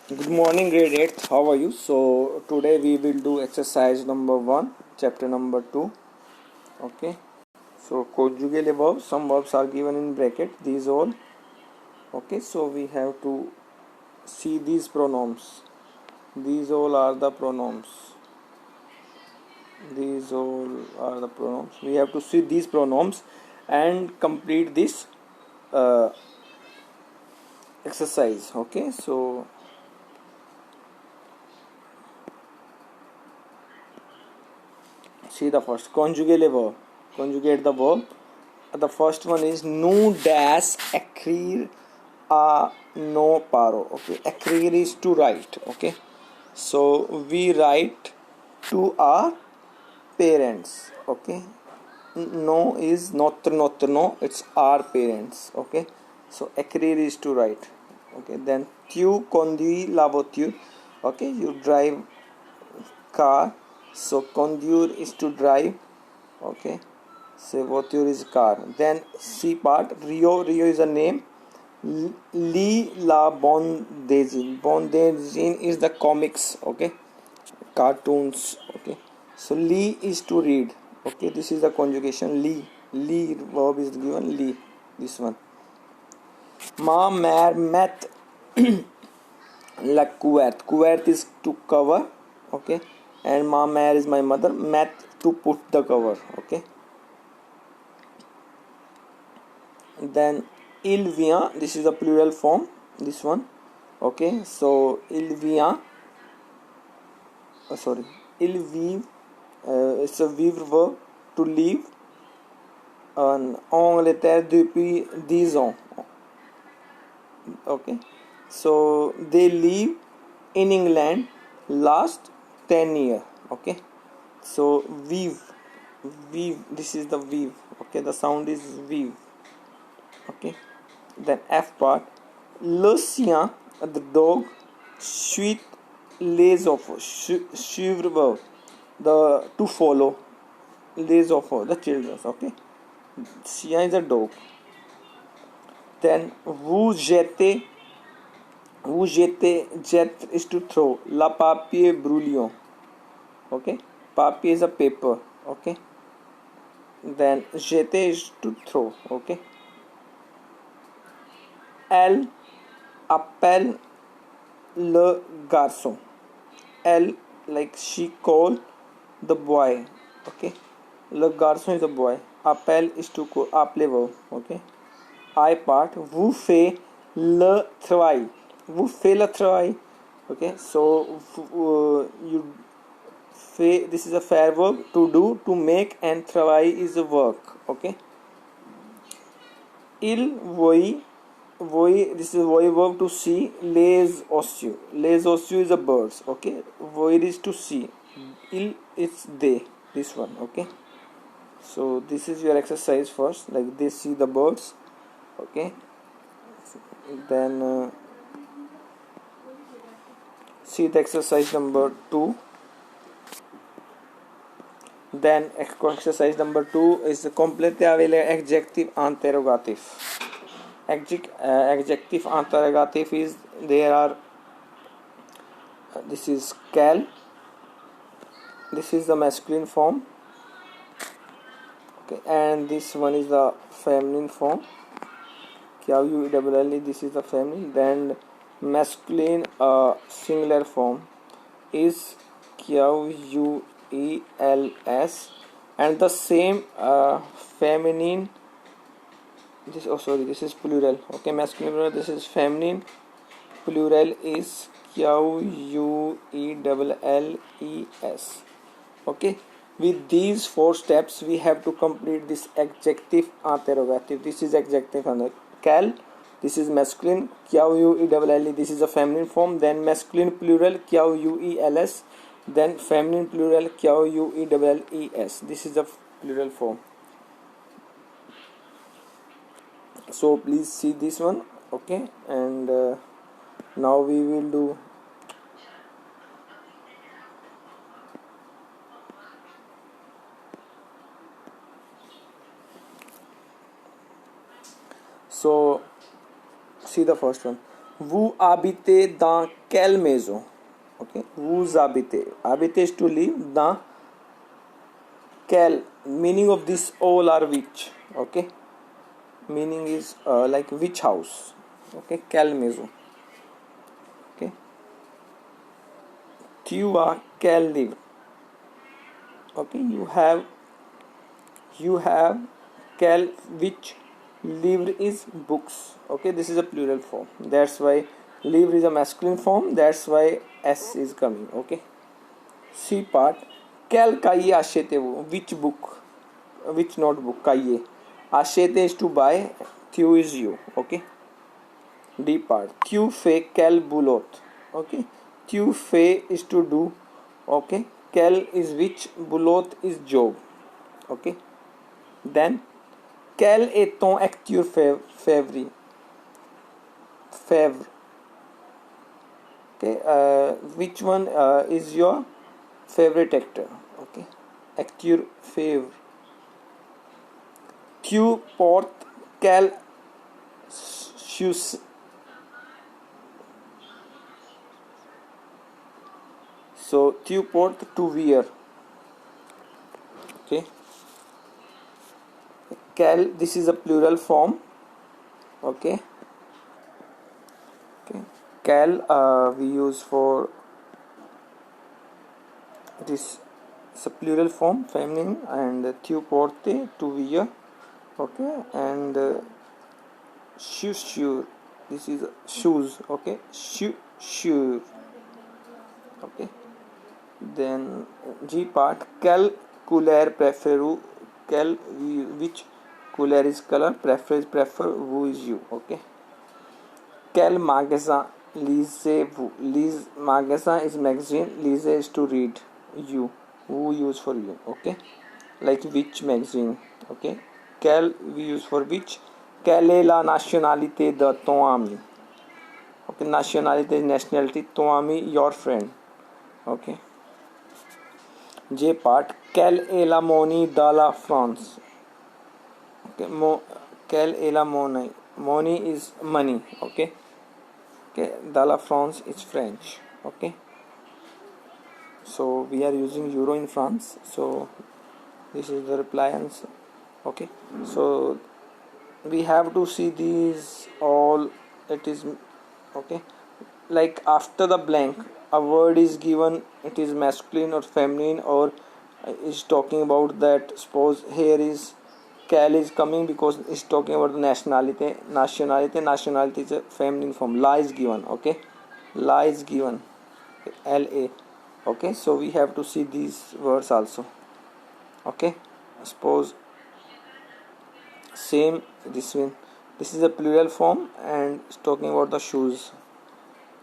Good morning, grade 8th. How are you? So, today we will do exercise number 1, chapter number 2. Okay. So, conjugate verbs. Some verbs are given in bracket. These all. Okay. So, we have to see these pronouns. These all are the pronouns. These all are the pronouns. We have to see these pronouns and complete this exercise. Okay. So, see the first conjugate verb. Conjugate the verb. The first one is nu dash acrir a no paro. Okay, acrir is to write. Okay, so we write to our parents. Okay, no is not no. It's our parents. Okay, so acrir is to write. Okay, then tu conduit la voiture. Okay, you drive car. So conduire is to drive. Okay, say voiture is car. Then C part, Rio is a name. Lee La Bondezin. Bondezin is the comics. Okay, cartoons. Okay, so Lee is to read. Okay, this is the conjugation. Lee verb is given. Lee, this one. Ma mer met la couvert is to cover. Okay, and ma mer is my mother. Met to put the cover. Okay, then il vient, this is a plural form, this one. Okay, so il vient, sorry, il vive, it's a vivre verb, to live. En Angleterre depuis 10 ans. Okay, so they live in England last 10 years. Okay, so vive, this is the vive. Okay, the sound is vive. Okay, then F part, le chien, the dog, suit les enfants, suivre, the to follow, les enfants, the children. Okay, chien is a dog. Then vous jetez, jet is to throw, la papier brouillon. Okay, papier is a paper. Okay, then jeter is to throw. Okay, elle appelle le garçon. Elle, like she call the boy. Okay, le garçon is a boy. Appelle is to call. Appeler verb. Okay, I part, vous fait le travail. Vous fait le travail. Okay, so you fait, this is a fair verb, to do, to make, and travail is a work. Okay, il voit, this is voy verb, to see. Les ossieux is a birds. Okay, void is to see. Il is they, this one. Okay, so this is your exercise first, like they see the birds. Okay, then see the exercise number 2. Then exercise number 2 is complete avec adjective interrogative. Adjective interrogative is there are this is cal, this is the masculine form. Okay, and this one is the feminine form. Q-U-E-L-L-E, this is the feminine. Then masculine singular form is Q-U-E-L-S, and the same feminine, this this is plural. Okay, masculine plural, this is feminine plural is Q-U-E-L-L-E-S. Okay, with these 4 steps we have to complete this adjective interrogative. This is adjective cal, this is masculine Q-U-E-L-L-E, this is a feminine form. Then masculine plural Q-U-E-L-S, then feminine plural Q-U-E-L-L-E-S, this is a plural form. So please see this one. Okay, and now we will do so see the first one. Vous habitez dans quelle maison? Okay, vous habitez. Habiter is to live. Dans quelle. Meaning of this all are which. Okay, meaning is like which house. Okay, quelle maison. Okay, tu as quel livre. Okay, you have quel, which. Livre is books. Okay, this is a plural form, that's why livre is a masculine form, that's why s is coming. Okay, C part. Quel cahier achetez-vous? Which book? Which notebook? Cahier. Acheter is to buy. Tu is you. Okay. D part. Tu fais quel boulot? Okay. Tu fais is to do. Okay. Quel is which. Boulot is job. Okay. Then quel est ton acteur favorite? Favre. Okay. Which one is your favorite actor? Okay. Acteur favre. Tu portes quel shoes? So tu portes to wear. Okay. Quel, this is a plural form. Okay. Okay. Quel we use for this. It's a plural form, feminine, and tu portes to wear. Okay, and shoes. This is shoes. Okay, shoe. Okay. Then G part. Quel couleur préférez-vous? Quel, which couleur is color? Prefer. Who is you? Okay. Quel magasin lisez-vous? Magasin is magazine. Lise is to read. You. Who use for you? Okay. Like which magazine? Okay. Quel we use for which. Quelle est la nationalité de ton ami? Okay. Nationality is nationality. Ton ami, your friend. Okay. J part. Quelle est la monnaie de la France? Okay. Quelle est la monnaie? Money is money. Okay. Okay. De la France is French. Okay. So we are using euro in France. So this is the reply answer. Okay. So we have to see these all. It is okay. Like after the blank, a word is given. It is masculine or feminine, or is talking about that. Suppose here is Cal is coming because it's talking about the nationality is a feminine form. La is given. Okay, la is given. La. Okay, so we have to see these words also. Okay, suppose same this one. This is a plural form and it's talking about the shoes.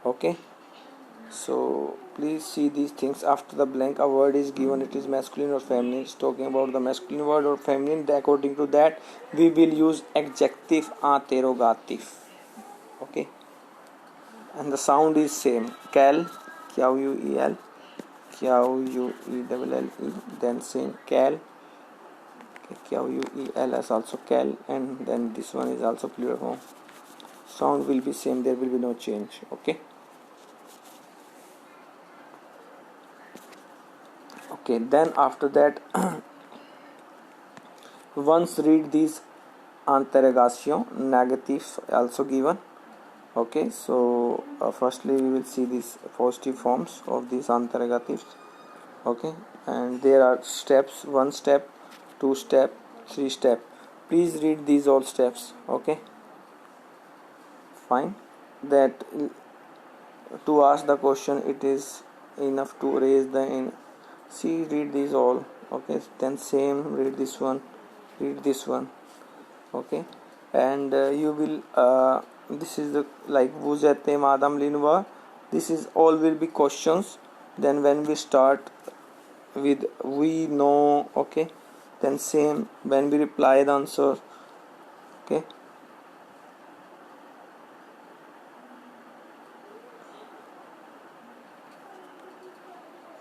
Okay, so please see these things. After the blank, a word is given. It is masculine or feminine. It's talking about the masculine word or feminine. According to that, we will use adjective interrogative. Okay, and the sound is same. Cal, Quel, Quell, then same cal. Quell is also cal, and then this one is also plural form. Sound will be same. There will be no change. Okay. Okay, then after that once read these interrogation negative also given. Okay, so firstly we will see these positive forms of these interrogatives. Okay, and there are steps: 1 step, 2 step, 3 step. Please read these all steps. Okay, fine. That to ask the question it is enough to raise the in. See, read these all. Okay, then same, read this one, read this one. Okay, and you will this is the like vous êtes madame Linva. This is all will be questions. Then when we start with we know. Okay, then same when we reply the answer. Okay,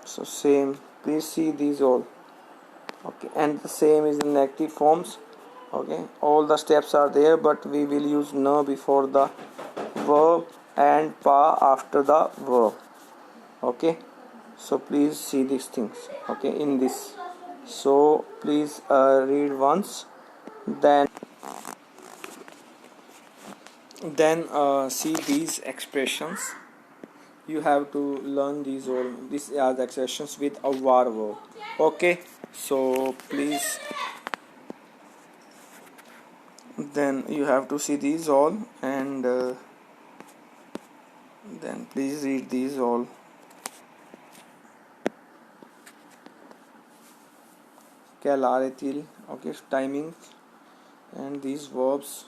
so same, please see these all. Okay, and the same is in negative forms. Okay, all the steps are there, but we will use no before the verb and pa after the verb. Okay, so please see these things, okay, in this. So please read once, then see these expressions. You have to learn these are the expressions with a var verb. Okay, so please, then you have to see these all, and then please read these all. Kalaratil, okay, timings and these verbs.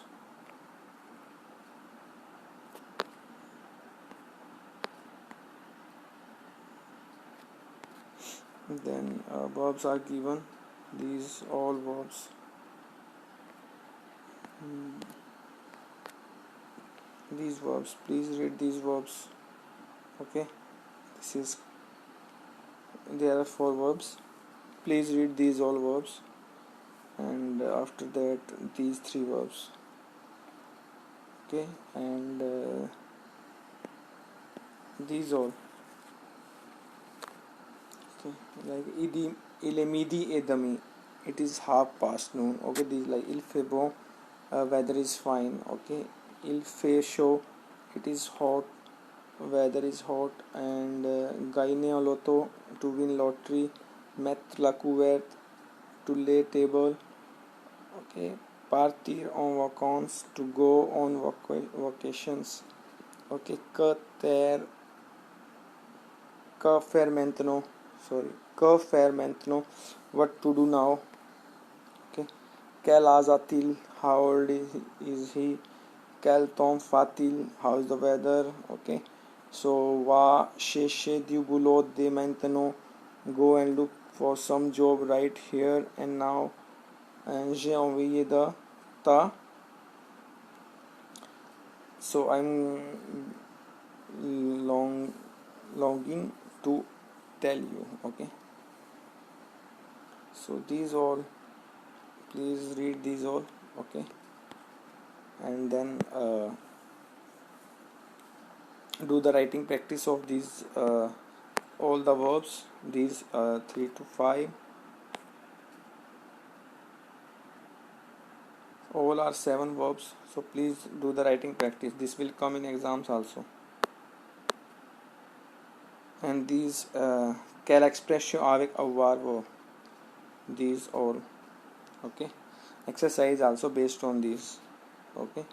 Then verbs are given, these all verbs. These verbs, please read these verbs. Okay, this is, there are 4 verbs. Please read these all verbs, and after that these 3 verbs. Okay, and these all. Okay, like idi ilemidi edami, it is half past noon. Okay, these like il febo, weather is fine. Okay, il fesho, it is hot, weather is hot. And gaineoloto, to win lottery. Met la couverte, to lay table. Okay, partir en vacances, to go on vacations. Okay, que faire maintenant, sorry, que faire maintenant, what to do now. Okay, quel âge a-t-il, how old is he. Quel temps fait-il, how is the weather. Okay, so va chercher du boulot dès maintenant, go and look for some job right here and now. And j'ai envoyé the ta, so I'm longing to tell you. Okay, so these all, please read these all. Okay, and then do the writing practice of these all the verbs, these 3 to 5, all are 7 verbs. So please do the writing practice, this will come in exams also. And these quelle expression avec avoir verb, these all. Okay, exercise also based on these. Okay,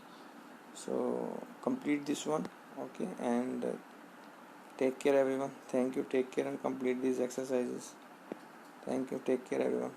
so complete this one. Okay, and take care everyone. Thank you, take care and complete these exercises. Thank you, take care everyone.